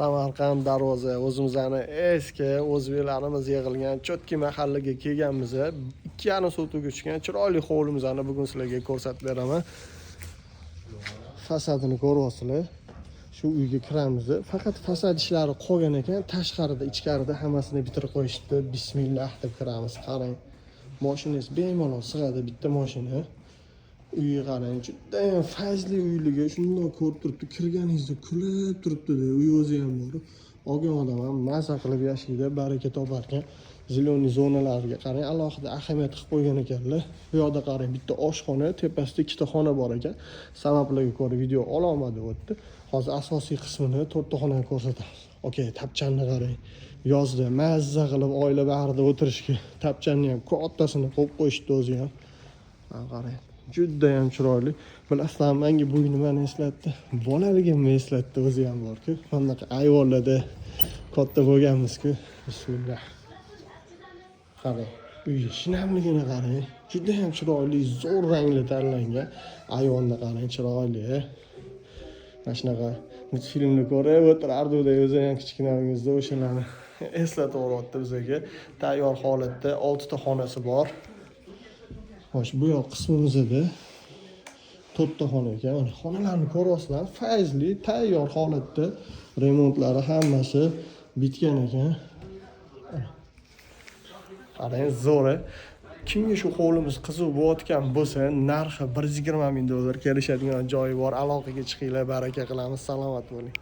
Samarqand darvoza o'zimizni eski o'zbeklarimiz yig'ilgan cho'tki mahallaga kelganmiz. 2,5 so'tga tushgan chiroyli hovlimizni bugun sizlarga ko'rsatib beraman. Fasadini ko'ryapsizlar. Shu uyga kiramiz. Faqat fasad ishlari qolgan ekan, tashqarida, ichkarida hammasini bitirib qo'yishdi. Bismillah deb kiramiz. Qarang. Mashinangiz bemalol sig'adi bitta mashina. Uyga qarang, juda ham fazli uyligi. Shunday ko'rib turibdi, kirganingizda kulib turibdi-da, uy o'zi ham bor. Olgan odam ham maza qilib yashaydi, baraka toparkan. Ziloniy zonalarga qarang, alohida ahamiyat qilib qo'ygan ekanlar. Bu yoqda qarang, bitta oshxona, tepasida ikkita xona bor ekan. Sabablarga ko'ra video ololmadi o'tdi. Hozir asosiy qismini, to'rtta xonani ko'rsatamiz. Okey, tapchanni qarang. Yozda mazza qilib oila bag'rida o'tirishga tapchanni ham kattasini qo'yib qo'yishdi o'zi ham. Qarang. Juda ham chiroyli. Bilasizlar, menga bu nimani eslatdi? Bolaligimni eslatdi, o'zi ham bor-ku. Bunaqa ayvonlarda katta bo'lganmiz-ku. Bismillah. Qarang, uyga shinamligini qarang. Juda ham chiroyli, zo'r rangli tanlangan. Ayvonni qarang, chiroyli. Mana shunaqa multfilmni ko'rib o'tirardi-da, o'zi ham kichkinamizda o'shalarni eslatib o'ryapti bizga. Tayyor holatda 6 ta xonasi bor. Xo'sh, bu yoq qismimizda 4 ta xona ekan. Mana xonalarni ko'ryapsizlar, fayzli, tayyor holatda, remontlari hammasi bitgan ekan. Qarang, zo'r. Kimga shu hovlimiz qiziq bo'layotgan bo'lsa, narxi $120 ming kelishadigan joyi bor. Aloqaga chiqinglar, baraka qilamiz. Salomat bo'ling.